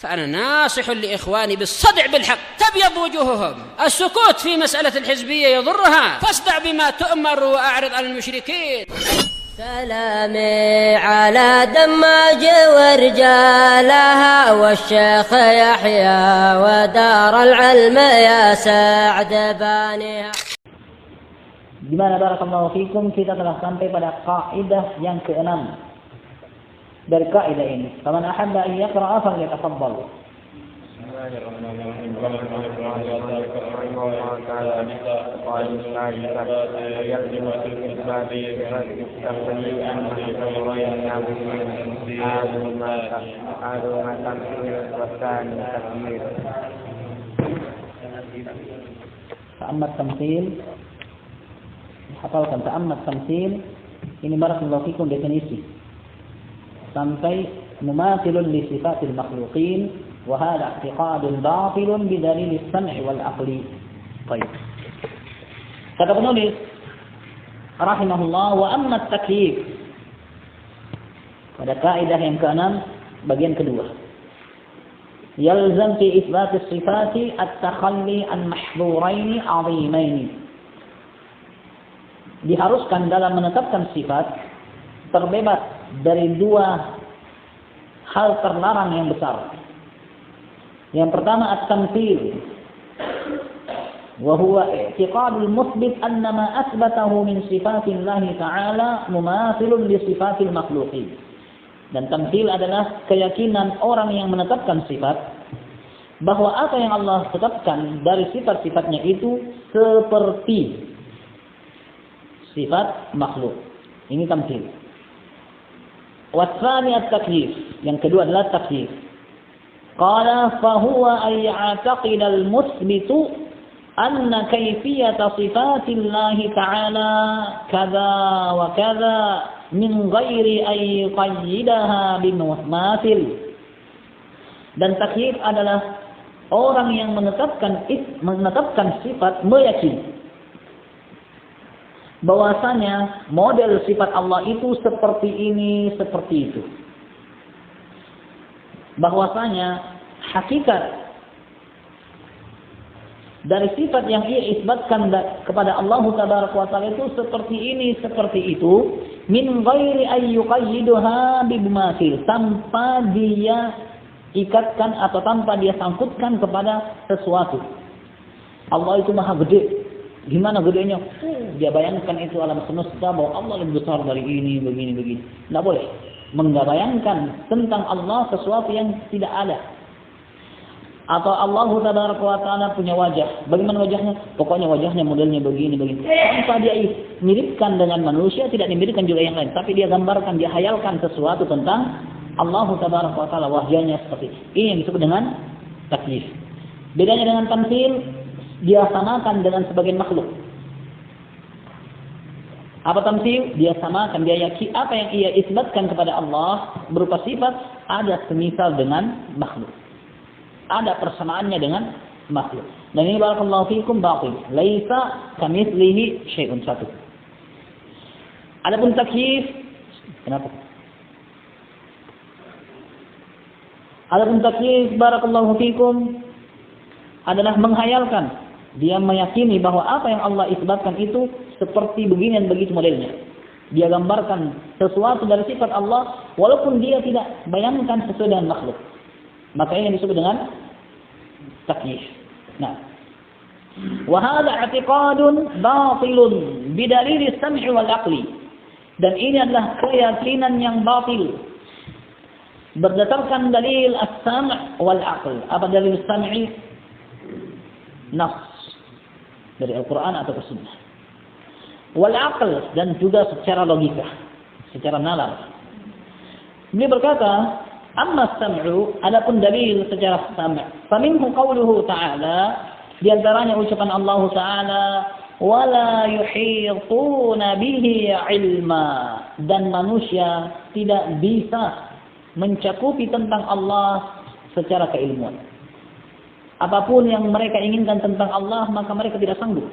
فأنا ناصح لإخواني بالصدع بالحق تبيض وجوههم. السكوت في مسألة الحزبية يضرها، فاصدع بما تؤمر وأعرض عن المشركين. سلامي على دماج ورجالها والشيخ يحيى ودار العلم يا سعد بانيها. Di mana barakallahu fikum kita telah sampai pada kaidah yang ke-6 dari kaidah ini. Faman ahabba an yaqra'a falyatafaddal. Ta'ammat tamthil. Hafalkan ta'ammat tamthil. Ini barakallahu fikum definisi. Sampai mumathilun li sifatil makhluqin wa hadha i'tiqadun batilun bidalil as-sam' wal aqli. Baik. Kata penulis rahimahullah, wa amma at-takyif. Pada kaidah yang ke-6 bagian kedua. Yalzam fi itsbat as-sifati at-takhalli an mahdhurain 'azimain. Diharuskan dalam menetapkan sifat terbebas dari dua hal terlarang yang besar. Yang pertama at-tamthil, wa huwa i'tiqadul muthbit anna ma athbatahu min sifatillahi ta'ala mumathilun li sifatil makhluqin. Dan tamthil adalah keyakinan orang yang menetapkan sifat bahwa apa yang Allah tetapkan dari sifat-sifatnya itu seperti sifat makhluk. Ini tamthil. Watsani at-takyif. Yang kedua adalah takyif. Qala fa huwa ay ya'taqid al-muthbitu anna kayfiyata sifatillahi ta'ala kadza wa kadza min ghairi ay yuqayyidaha bimumathil. Dan takyif adalah orang yang menetapkan sifat meyakini bahwasanya model sifat Allah itu seperti ini, seperti itu. Bahwasanya hakikat dari sifat yang ia isbatkan kepada Allah Tabaraka wa Ta'ala itu seperti ini, seperti itu, min ghairi ay yuqayyiduha bimumathil, tanpa dia ikatkan atau tanpa dia sangkutkan kepada sesuatu. Allah itu maha gede. Gimana gedenya? Dia bayangkan itu alam semesta bahwa Allah lebih besar dari ini, begini. Tidak boleh mengbayangkan tentang Allah sesuatu yang tidak ada. Atau Allah Tabaraka wa Ta'ala punya wajah. Bagaimana wajahnya? Pokoknya wajahnya modelnya begini. Tanpa dia miripkan dengan manusia, tidak dimiripkan juga yang lain. Tapi dia gambarkan, dia hayalkan sesuatu tentang Allah Tabaraka wa Ta'ala, wajahnya seperti ini. Ini yang disebut dengan takyif. Bedanya dengan tamthil, dia samakan dengan sebagian makhluk. Apa tamthil? Dia samakan, dia yakini apa yang ia isbatkan kepada Allah berupa sifat ada semisal dengan makhluk. Ada persamaannya dengan makhluk. Dan ini barakallahu fikum batil. Laisa kamitslihi syai'un, satu. Adapun takyif, kenapa? Adapun takyif barakallahu fikum adalah menghayalkan. Dia meyakini bahwa apa yang Allah isbatkan itu seperti begini dan begitu modelnya. Dia gambarkan sesuatu dari sifat Allah walaupun dia tidak bayangkan sesuai dengan makhluk. Maka ini disebut dengan takyif. Nah, wa hadha i'tiqadun batilun bidalil as-sam' wal aqli. Dan ini adalah keyakinan yang batil berdasarkan dalil as-sam' wal aql. Apa dalil as-sam'i? Nas dari Al-Quran atau Sunnah. Wal aql, dan juga secara logika, secara nalar. Beliau berkata, amma as-sam'u, adapun dalil secara sam', faminhu qawluhu ta'ala, di antaranya ucapan Allah Ta'ala, wala yuhituna bihi ilma, dan manusia tidak bisa mencakupi tentang Allah secara keilmuan. Apapun yang mereka inginkan tentang Allah, maka mereka tidak sanggup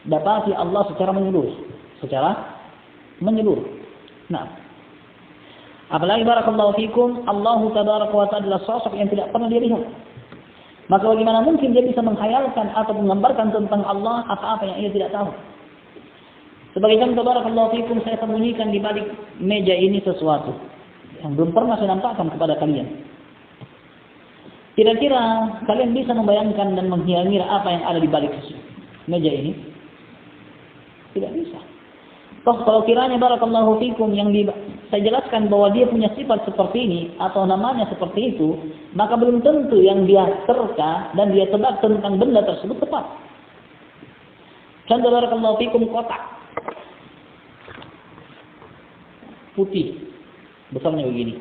dapati Allah secara menyeluruh. Nah, Apalagi barakallahu fikum, Allah tabaraka wa ta'ala adalah sosok yang tidak pernah dilihat. Maka bagaimana mungkin dia bisa menghayalkan atau menggambarkan tentang Allah apa-apa yang ia tidak tahu. Sebagai contoh barakallahu fikum, saya sembunyikan di balik meja ini sesuatu yang belum pernah saya nampakkan kepada kalian. Kira-kira kalian bisa membayangkan dan mengira-ngira apa yang ada di balik meja ini? Tidak bisa. Toh kalau kiranya barakallahu fikum yang saya jelaskan bahwa dia punya sifat seperti ini atau namanya seperti itu, maka belum tentu yang dia terka dan dia tebak tentang benda tersebut tepat. Contoh barakallahu fikum, kotak putih besarnya begini,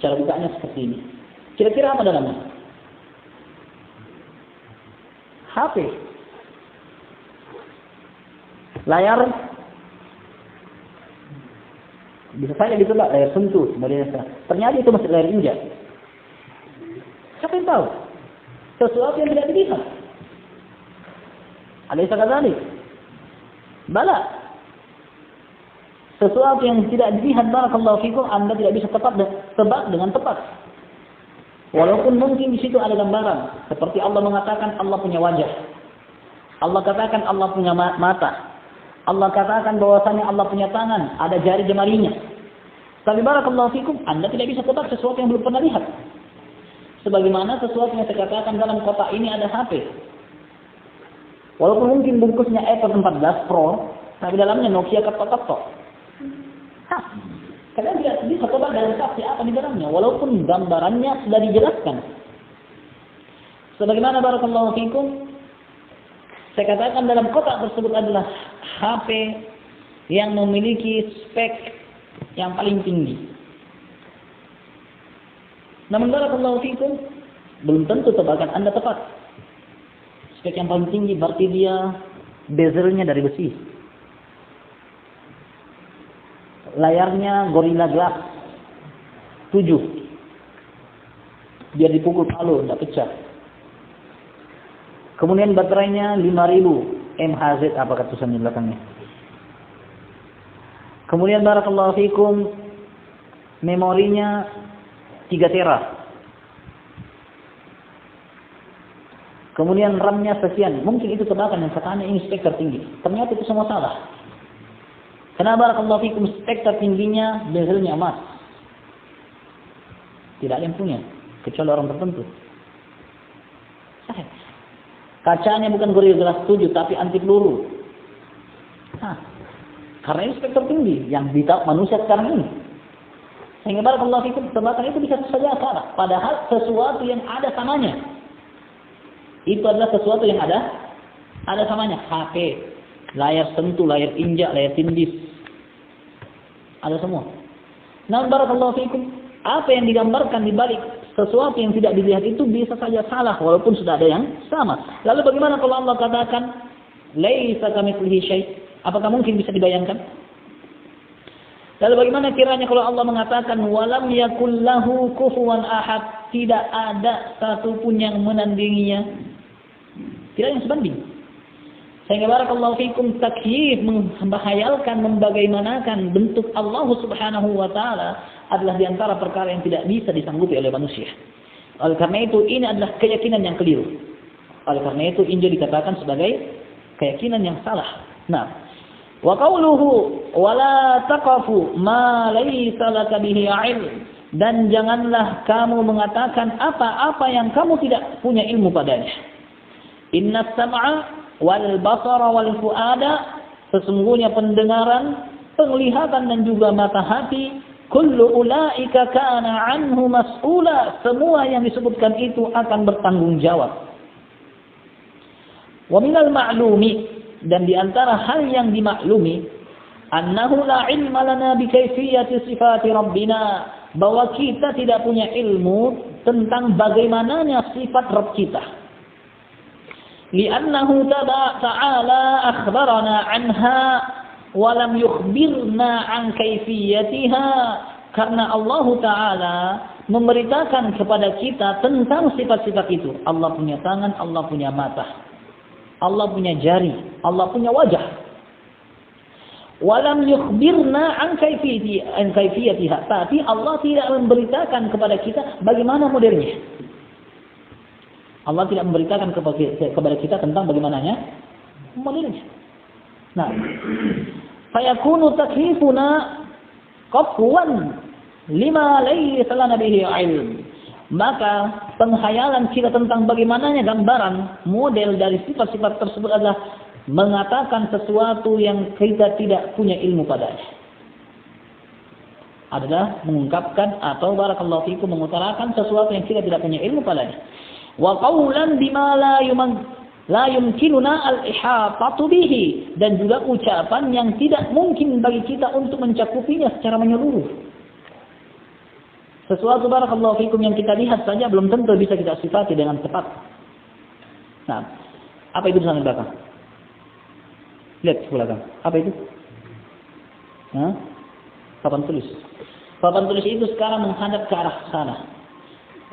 cara bukanya seperti ini. Kira-kira apa dalamnya? HP. Layar bisa saja ditebak, layar sentuh, ternyata itu masih layar injak. Siapa yang tahu? Sesuatu yang tidak dilihat. Alaysa kadzalik? Bala. Sesuatu yang tidak dilihat barakallahu fikum, Anda tidak bisa tebak dengan tepat. Walaupun mungkin di situ ada gambaran, seperti Allah mengatakan Allah punya wajah. Allah katakan Allah punya mata. Allah katakan bahwasanya Allah punya tangan, ada jari jemarinya. Tapi barakallahu fikum, Anda tidak bisa tebak sesuatu yang belum pernah lihat. Sebagaimana sesuatu yang saya katakan dalam kotak ini ada HP. Walaupun mungkin bungkusnya iPhone 14 Pro, tapi dalamnya Nokia ketok-ketok. Kalian tidak bisa tebak dari saksi apa di dalamnya, walaupun gambarannya sudah dijelaskan. Sebagaimana barakallahu fikum, saya katakan dalam kotak tersebut adalah HP yang memiliki spek yang paling tinggi. Namun barakallahu fikum, belum tentu tebakan Anda tepat. Spek yang paling tinggi berarti dia bezelnya dari besi. Layarnya Gorilla Glass 7. Biar dipukul palu, tidak pecah. Kemudian baterainya 5000 mAh, apa kata tulisan di belakangnya. Kemudian barakallahu fikum, memorinya 3 tera. Kemudian RAM-nya sekian. Mungkin itu tebakan yang katanya ini spek tertinggi. Ternyata itu semua salah. Kenapa barakallahu fikum, spek tertingginya bezelnya emas. Tidak ada yang punya, kecuali orang tertentu. Kacanya bukan Gorilla Glass 7, tapi anti peluru. Karena ini spek tertinggi yang ditahu manusia sekarang ini. Sehingga barakallahu fikum, tebakan itu bisa saja salah. Padahal sesuatu yang ada samanya. Itu adalah sesuatu yang ada samanya. HP, layar sentuh, layar injak, layar tindis. Ada semua. Namun barakallahu fikum, apa yang digambarkan di balik sesuatu yang tidak dilihat itu bisa saja salah walaupun sudah ada yang sama. Lalu bagaimana kalau Allah katakan laisa kamitslihi syai'? Apakah mungkin bisa dibayangkan? Lalu bagaimana kiranya kalau Allah mengatakan walam yakul lahu kufuwan ahad, tidak ada satupun yang menandinginya. Tidak yang sebanding. Sehingga barakallahu fikum, takyif, membayangkan, membagaimanakan bentuk Allah Subhanahu wa taala adalah di antara perkara yang tidak bisa disanggupi oleh manusia. Oleh karena itu ini adalah keyakinan yang keliru. Oleh karena itu ini dikatakan sebagai keyakinan yang salah. Nah, wa qauluhu wala taqafu ma laysa laka bihi 'ilm, dan janganlah kamu mengatakan apa-apa yang kamu tidak punya ilmu padanya. Innas sam'a wal basara wal fuada, sesungguhnya pendengaran, penglihatan dan juga mata hati, kullu ulaika kana anhu mas'ula, semua yang disebutkan itu akan bertanggung jawab. Wa minal ma'lumi, dan di antara hal yang dimaklumi, annahu la ilma lana bi kaifiyati sifati rabbina, bahwa kita tidak punya ilmu tentang bagaimananya sifat Rabb kita. Li'annahu ta'ala akhbarana anha wa lam yukhbirna an kaifiyatiha, karena Allah Ta'ala memberitakan kepada kita tentang sifat-sifat itu. Allah punya tangan, Allah punya mata, Allah punya jari, Allah punya wajah. Walam yukhbirna an kaifiyatiha. Tapi Allah tidak memberitakan kepada kita bagaimana modelnya. Allah tidak memberitakan kepada kita tentang bagaimananya modelnya. Nah, fayakunu taklifuna qafwan lima laysa lana bihi ilm. Maka penghayalan kita tentang bagaimananya gambaran model dari sifat-sifat tersebut adalah mengatakan sesuatu yang kita tidak punya ilmu padanya. Adalah mengungkapkan atau barakallahu fikum mengutarakan sesuatu yang kita tidak punya ilmu padanya. Wa qawlan bima la yumkinuna al-ihatatu bihi, dan juga ucapan yang tidak mungkin bagi kita untuk mencakupinya secara menyeluruh. Sesuatu barakallahu fikum yang kita lihat saja belum tentu bisa kita sifati dengan tepat. Nah, apa itu di sana di belakang? Lihat di belakang. Apa itu? Papan tulis. Papan tulis itu sekarang menghadap ke arah sana.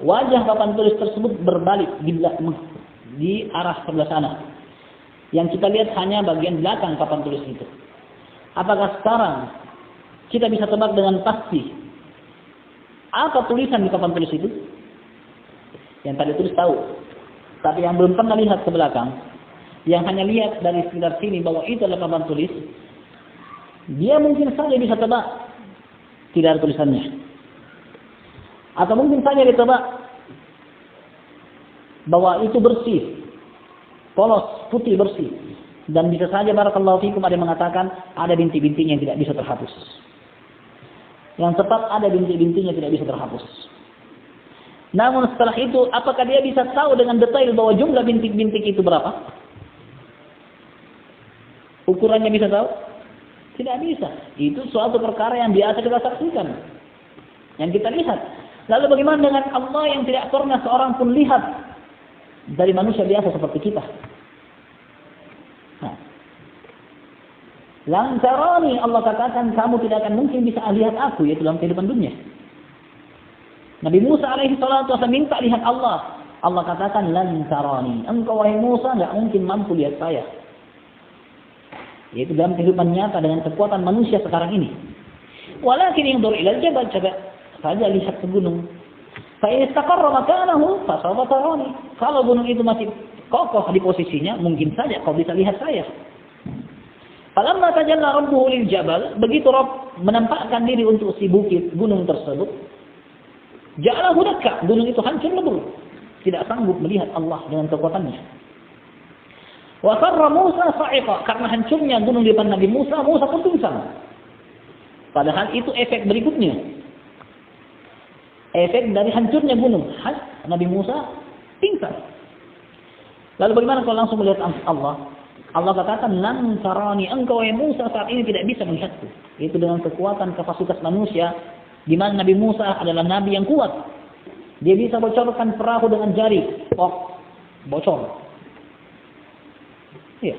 Wajah papan tulis tersebut berbalik di arah sebelah sana. Yang kita lihat hanya bagian belakang papan tulis itu. Apakah sekarang kita bisa tebak dengan pasti apa tulisan di papan tulis itu? Yang tadi tulis tahu. Tapi yang belum pernah lihat ke belakang, yang hanya lihat dari sekitar sini bahwa itu adalah papan tulis, dia mungkin saja bisa tebak tidak ada tulisannya. Atau mungkin saja ditebak bahwa itu bersih, polos, putih, bersih. Dan bisa saja barakallahu fikum ada yang mengatakan ada bintik-bintiknya yang tidak bisa terhapus. Yang tepat ada bintik-bintiknya tidak bisa terhapus. Namun setelah itu, apakah dia bisa tahu dengan detail bahwa jumlah bintik-bintik itu berapa? Ukurannya bisa tahu? Tidak bisa. Itu suatu perkara yang biasa kita saksikan, yang kita lihat. Lalu bagaimana dengan Allah yang tidak pernah seorang pun lihat dari manusia biasa seperti kita? Nah, lan tarani, Allah katakan kamu tidak akan mungkin bisa lihat aku, yaitu dalam kehidupan dunia. Nabi Musa alaihi salatu wasallam minta lihat Allah. Allah katakan lan tarani, engkau wahai Musa enggak mungkin mampu lihat saya. Yaitu dalam kehidupan nyata dengan kekuatan manusia sekarang ini. Walakin yanzur ila al-jabal, coba saja lihat ke gunung. Fa in istaqarra makanahu fa sawfa tarani. Kalau gunung itu masih kokoh di posisinya, mungkin saja kau bisa lihat saya. Falamma tajalla rabbuhu lil jabal, begitu Rabb menampakkan diri untuk si bukit gunung tersebut, ja'alahu dakka, gunung itu hancur lebur, tidak sanggup melihat Allah dengan kekuatannya. Wa kharra Musa sa'iqa, karena hancurnya gunung di depan Nabi Musa, Musa pun pingsan. Padahal itu efek berikutnya. Efek dari hancurnya gunung, Nabi Musa pingsan. Lalu bagaimana kalau langsung melihat Allah? Allah katakan, lan tarani, engkau wahai Musa saat ini tidak bisa melihatku. Itu dengan kekuatan kapasitas manusia, di mana Nabi Musa adalah nabi yang kuat. Dia bisa bocorkan perahu dengan jari, bocor. Iya.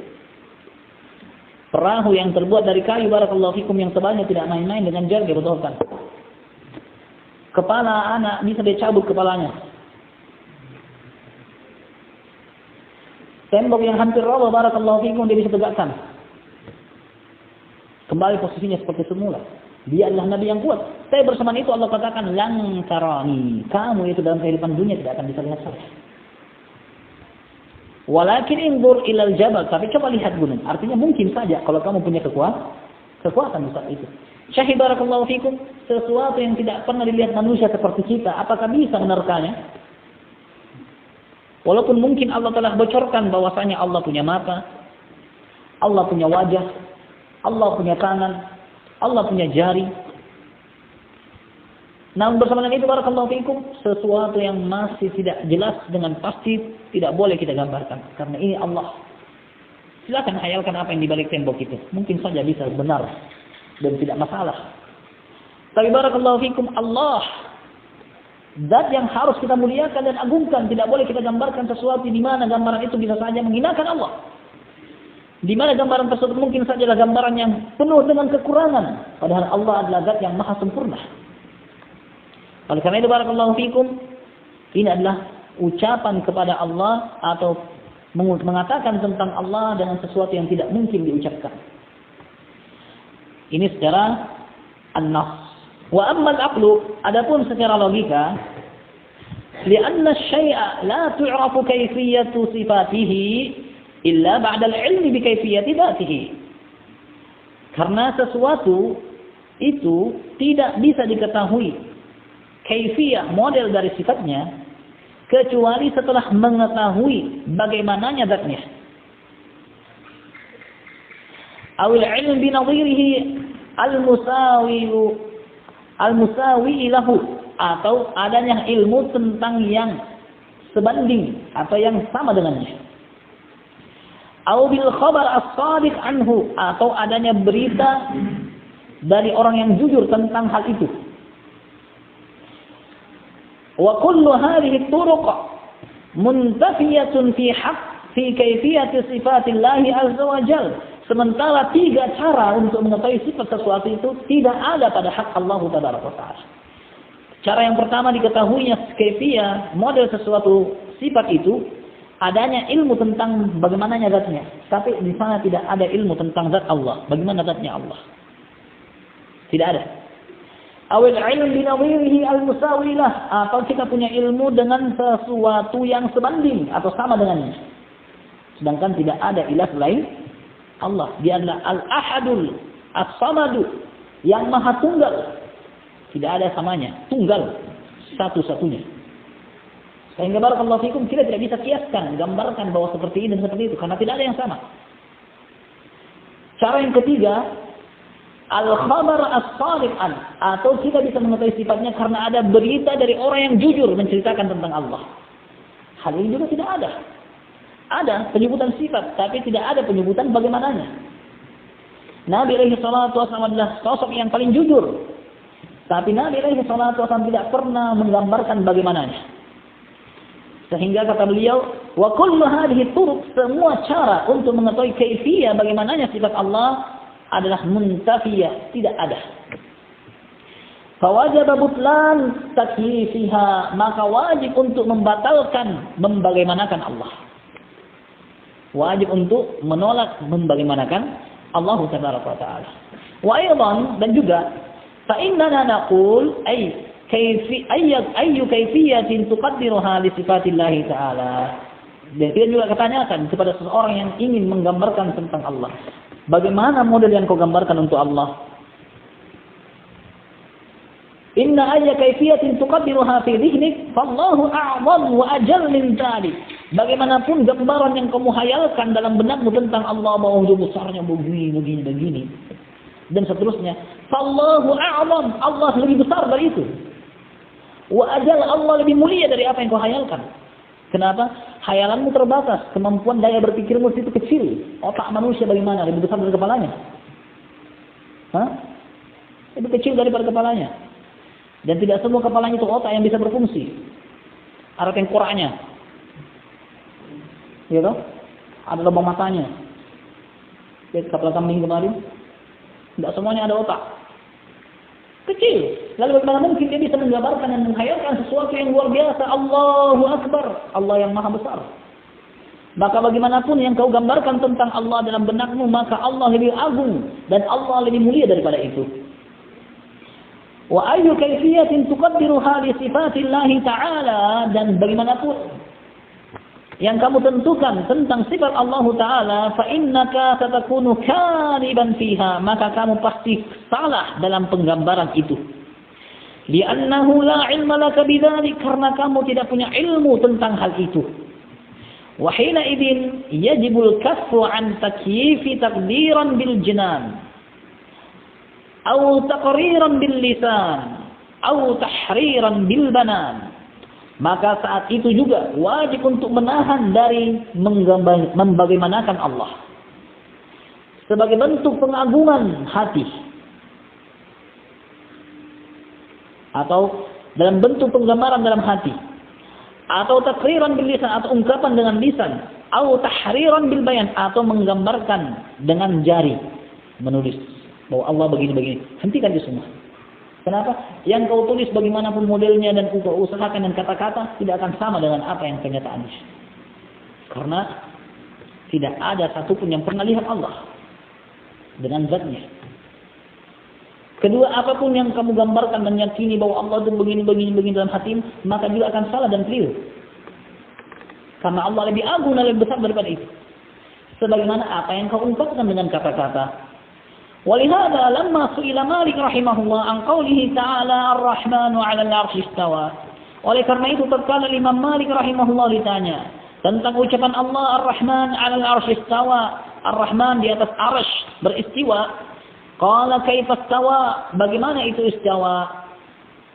Perahu yang terbuat dari kayu barakallahu fikum yang tebalnya tidak main-main, dengan jari dia bocorkan. Kepala anak bisa dicabut kepalanya. Tembok yang hampir roboh barakallahu fikum dia bisa tegakkan. Kembali posisinya seperti semula. Dia adalah nabi yang kuat. Tapi bersamaan itu Allah katakan lan tarani, kamu itu dalam kehidupan dunia tidak akan bisa lihat saya. Walakin indur ilal jabal, tapi coba lihat gunung. Artinya mungkin saja kalau kamu punya kekuatan saat itu. Syahid barakallahu fikum, sesuatu yang tidak pernah dilihat manusia seperti kita, apakah bisa menerkanya? Walaupun mungkin Allah telah bocorkan bahwasanya Allah punya mata, Allah punya wajah, Allah punya tangan, Allah punya jari. Namun bersama dengan itu barakallahu fikum, sesuatu yang masih tidak jelas dengan pasti tidak boleh kita gambarkan, karena ini Allah. Silakan khayalkan apa yang di balik tembok itu. Mungkin saja bisa benar dan tidak masalah. Tapi barakallahu fikum, Allah, zat yang harus kita muliakan dan agungkan, tidak boleh kita gambarkan sesuatu di mana gambaran itu bisa saja menghinakan Allah. Di mana gambaran tersebut mungkin saja adalah gambaran yang penuh dengan kekurangan, padahal Allah adalah zat yang maha sempurna. Oleh karena itu barakallahu fikum, ini adalah ucapan kepada Allah atau mengatakan tentang Allah dengan sesuatu yang tidak mungkin diucapkan. Ini secara an-nafs. Wa amma al-aqlu, adapun secara logika, li'anna syai'a la tu'rafu kaifiyatu sifatihi illa ba'da al-'ilmi bi kaifiyati dzatihi. Karena sesuatu itu tidak bisa diketahui kaifiyah, model dari sifatnya, kecuali setelah mengetahui bagaimananya zatnya. Awil ilm bi nadhirihi al-musawi lahu, atau adanya ilmu tentang yang sebanding atau yang sama dengannya. Aw bil khabar as-sadiq anhu, atau adanya berita dari orang yang jujur tentang hal itu. Wa kullu hadhihi turuq muntafiyatun fi kaifiyati sifatillahi azza wa jalla. Sementara 3 cara untuk mengetahui sifat sesuatu itu tidak ada pada hak Allah Tabaraka wa Ta'ala. Cara yang pertama diketahuinya kaifiyah, model sesuatu sifat itu, adanya ilmu tentang bagaimananya zatnya. Tapi di sana tidak ada ilmu tentang zat Allah, bagaimana zatnya Allah. Tidak ada. Awil ilm bi nadhirihi al-musawilah, atau kita punya ilmu dengan sesuatu yang sebanding atau sama dengannya. Sedangkan tidak ada ilah selain Allah. Dia adalah al-ahadul as-samadu, yang maha tunggal. Tidak ada samanya, tunggal, satu-satunya. Sehingga barakallahu fikum, kita tidak bisa kiaskan, gambarkan bahwa seperti ini dan seperti itu, karena tidak ada yang sama. Cara yang ketiga, al-khabar as-sadiq an, atau kita bisa mengetahui sifatnya karena ada berita dari orang yang jujur menceritakan tentang Allah. Hal ini juga tidak ada. Ada penyebutan sifat, tapi tidak ada penyebutan bagaimananya. Nabi alaihi salatu wasallam adalah sosok yang paling jujur, tapi Nabi alaihi salatu wasallam tidak pernah menggambarkan bagaimananya. Sehingga kata beliau, wa kullu hadhihi turuq, semua cara untuk mengetahui kaifiyah bagaimananya sifat Allah adalah muntafiyah, tidak ada. Fawajib butlan takyifiha, maka wajib untuk membatalkan membagaimanakan Allah. Wajib untuk menolak membagaimanakan Allah Tabaraka wa Ta'ala. Wa aidan, dan juga fa innana naqul ay ayyu kaifiyatin tuqaddiruha li sifatillah ta'ala. Dan kita juga ketanyakan kepada seseorang yang ingin menggambarkan tentang Allah, bagaimana model yang kau gambarkan untuk Allah? Inna ayya kaifiyatin tuqaddiruha fi dhihnik fallahu a'zam wa ajal min dzalik. Bagaimanapun gambaran yang kamu hayalkan dalam benakmu tentang Allah, bahwa besarnya begini dan seterusnya, fallahu a'zam, Allah lebih besar dari itu. Wa ajal, Allah lebih mulia dari apa yang kau hayalkan. Kenapa? Hayalanmu terbatas, kemampuan daya berpikirmu itu kecil. Otak manusia bagaimana? Lebih besar dari kepalanya. Lebih kecil daripada kepalanya. Dan tidak semua kepalanya itu otak yang bisa berfungsi. Ada tengkoraknya. Ya toh? Ada lubang matanya. Lihat kepala kambing kemarin. Tidak semuanya ada otak. Kecil. Lalu bagaimana mungkin dia bisa menggambarkan dan menghayalkan sesuatu yang luar biasa? Allahu Akbar. Allah yang maha besar. Maka bagaimanapun yang kau gambarkan tentang Allah dalam benakmu, maka Allah lebih agung dan Allah lebih mulia daripada itu. Wa ayyu kaifiyatin tuqaddiruha li sifatillahi ta'ala, dan bagaimanapun yang kamu tentukan tentang sifat Allah Ta'ala, fa innaka satakunu kaliban fiha, maka kamu pasti salah dalam penggambaran itu. Li'annahu la ilma laka bidzalik, karena kamu tidak punya ilmu tentang hal itu. Wa hina idzin yajibul kaffu an takyifi taqdiran bil jinan, aw taqriran bil lisan, aw tahriran bil banan. Maka saat itu juga wajib untuk menahan dari membagaimanakan Allah sebagai bentuk pengagungan hati, atau dalam bentuk penggambaran dalam hati, atau takriran bil lisan, atau ungkapan dengan lisan, atau tahriran bil bayan, atau menggambarkan dengan jari, menulis bahwa Allah begini-begini. Hentikan itu semua. Kenapa? Yang kau tulis bagaimanapun modelnya dan kau usahakan dan kata-kata tidak akan sama dengan apa yang kenyataannya. Karena tidak ada satupun yang pernah lihat Allah dengan zatnya. Kedua, apapun yang kamu gambarkan dan yakini bahwa Allah itu begini dalam hatimu, maka juga akan salah dan keliru. Karena Allah lebih agung dan lebih besar daripada itu. Sebagaimana apa yang kau ungkapkan dengan kata-kata. Walihada lamma su'ila Malik rahimahullah an qawlihi ta'ala ar-Rahmanu 'ala al-'arsy istawa. Oleh karena itu tatkala Imam Malik rahimahullah ditanya tentang ucapan Allah ar-Rahman 'ala al-'arsy istawa, ar-Rahman di atas arsy beristiwa. Qala kaifa istawa? Bagaimana itu istawa?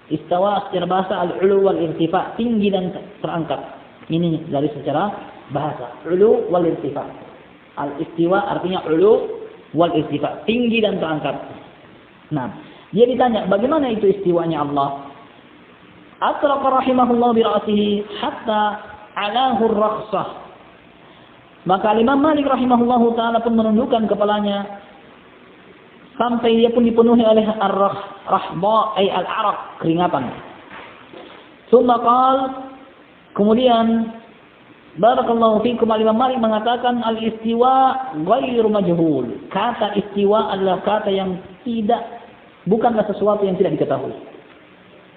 Istawa secara bahasa al-'ulu wal irtifa, tinggi dan terangkat. Ini dari secara bahasa, 'ulu wal irtifa. Al-istiwa artinya 'ulu wal irtifa, tinggi dan terangkat. Nah, dia ditanya, bagaimana itu istiwanya Allah? Atraqa rahimahullah bi ra'sihi hatta 'alahu ar-rakhsah. Maka Imam Malik rahimahullahu taala pun menundukkan kepalanya sampai dia pun dipenuhi oleh ar-rahba ay al-araq, keringatan. Tsumma qala, kemudian barakallahu fikum, Imam Malik mengatakan al-istiwa ghairu majhul. Kata istiwa adalah kata yang bukanlah sesuatu yang tidak diketahui.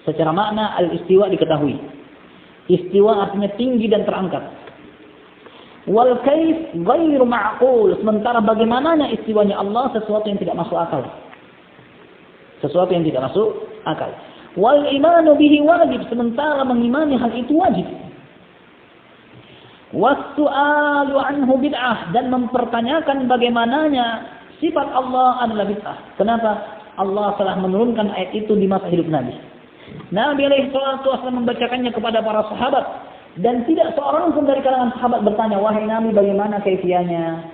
Secara makna al-istiwa diketahui. Istiwa artinya tinggi dan terangkat. Wal kaif ghairu ma'qul. Sementara bagaimananya istiwanya Allah sesuatu yang tidak masuk akal. Sesuatu yang tidak masuk akal. Wal imanu bihi wajib. Sementara mengimani hal itu wajib. Wassu'alu anhu bid'ah. Dan mempertanyakan bagaimananya sifat Allah adalah bid'ah. Kenapa? Allah telah menurunkan ayat itu di masa hidup Nabi. Nabi alaihi salatu wasallam membacakannya kepada para sahabat. Dan tidak seorang pun dari kalangan sahabat bertanya, wahai Nabi, bagaimana kaifiahnya?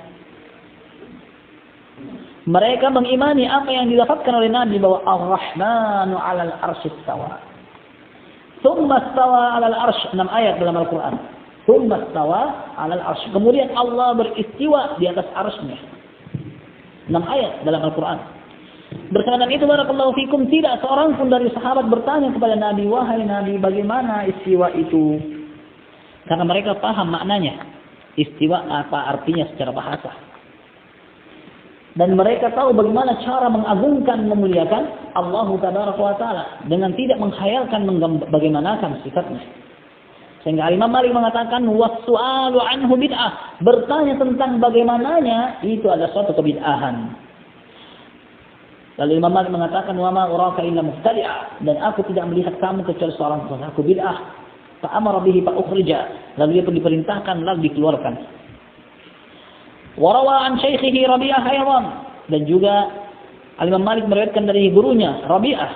Mereka mengimani apa yang dilafazkan oleh Nabi bahwa Ar-Rahmanu 'alal 'arsy istawa. Tsumma istawa 'alal 'arsy, 6 ayat dalam Al-Qur'an. Tsumma istawa 'alal 'arsy. Kemudian Allah beristiwa di atas arsy-Nya. 6 ayat dalam Al-Qur'an. Bersamaan itu barakallahu fikum, tidak seorang pun dari sahabat bertanya kepada Nabi, wahai Nabi, bagaimana istiwa itu? Karena mereka paham maknanya. Istiwa apa artinya secara bahasa. Dan mereka tahu bagaimana cara mengagungkan, memuliakan Allah Tabaraka wa Ta'ala dengan tidak menghayalkan, bagaimanakah sifatnya. Sehingga Imam Malik mengatakan wassu'alu anhu bid'ah. Bertanya tentang bagaimananya itu adalah suatu kebid'ahan. Lalu Imam Malik mengatakan wa ma uraka illa mubtadi'a, dan aku tidak melihat kamu kecuali seorang pelaku bid'ah. Fa'amara bihi fa'ukhrija, lalu dia pun diperintahkan lalu dikeluarkan. Wa rawa an syaikhihi Rabi'ah aydan, dan juga Imam Malik meriwayatkan dari gurunya Rabi'ah,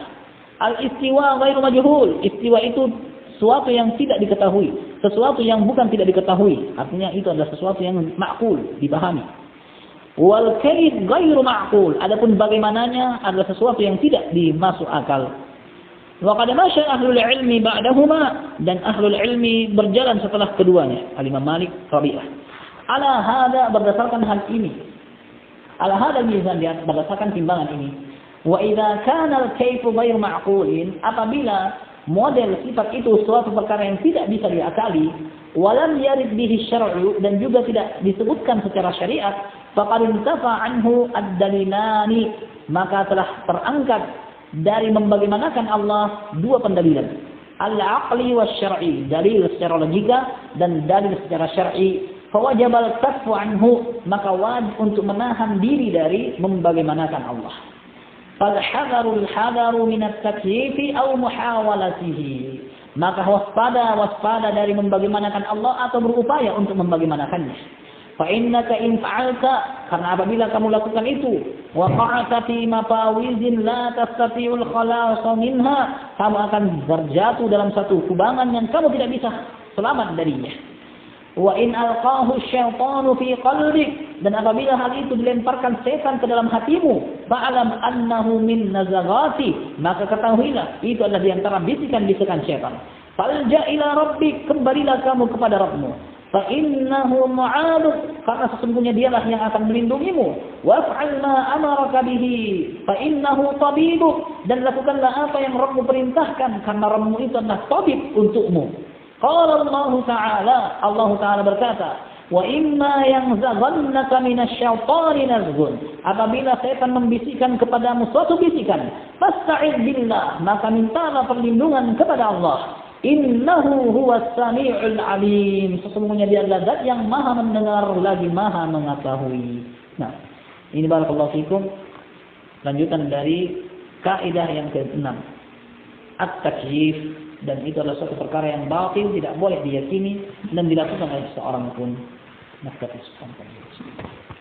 al-istiwa ghairu majhul. Istiwa itu sesuatu yang tidak diketahui, sesuatu yang bukan tidak diketahui. Artinya itu adalah sesuatu yang ma'qul, dipahami. Wal kaif ghairu ma'qul. Adapun bagaimananya adalah sesuatu yang tidak dimasuk akal. Wa qad masya ahlul ilmi ba'dahuma, dan ahlul ilmi berjalan setelah keduanya, Imam Malik, Rabi'ah. Ala hada, berdasarkan hal ini. Ala hada mizan, berdasarkan timbangan ini. Wa idza kana al-kayfu ghairu ma'qulin, apabila model sifat itu suatu perkara yang tidak bisa diakali, walam yarid bihi syar'u, dan juga tidak disebutkan secara syariat, faqad intafa anhu ad-dalilani, maka telah terangkat dari membagaimanakan Allah dua pendalilan, al-aqli wa syar'i, dalil secara logika dan dalil secara syar'i. Fawajib al-kaffu anhu, maka wajib untuk menahan diri dari membagaimanakan Allah. Fal-hadaru min at-takyifi aw muhawalatihi, maka waspada dari membagaimanakan Allah atau berupaya untuk membagaimanakannya. Fa innaka in fa'alta, karena apabila kamu lakukan itu, waqa'ta fi mafawizin la tastati'ul khalas minha, kamu akan terjatuh dalam satu kubangan yang kamu tidak bisa selamat darinya. Wa in alqahu syaitanu fi qalbik, dan apabila hal itu dilemparkan setan ke dalam hatimu, fa'alam annahu min nazaghati, maka ketahuilah itu adalah di antara bisikan-bisikan syaitan. Falja ila rabbik, kembalilah kamu kepada Rabbmu. Fa innahu mu'aduk, karena sesungguhnya dialah yang akan melindungimu. Waf'al ma amaraka bihi, fa innahu tabibuk, dan lakukanlah apa yang Rabbmu perintahkan, karena Rabbmu itu adalah tabib untukmu. Qala Allah Ta'ala, Allah Ta'ala berkata, Wa imma yanzaghannaka minasyaitani nazghun. Apabila setan membisikkan kepadamu suatu bisikan, fasta'idz billah, maka mintalah perlindungan kepada Allah. Innahu huwas sami'ul alim. Sesungguhnya dia adalah zat yang maha mendengar lagi maha mengetahui. Nah, ini barakallahu fikum lanjutan dari kaidah yang ke-6. At-takyif, dan itu adalah suatu perkara yang batil, tidak boleh diyakini dan dilakukan oleh seorang pun. Naktafi subhanahu wa ta'ala.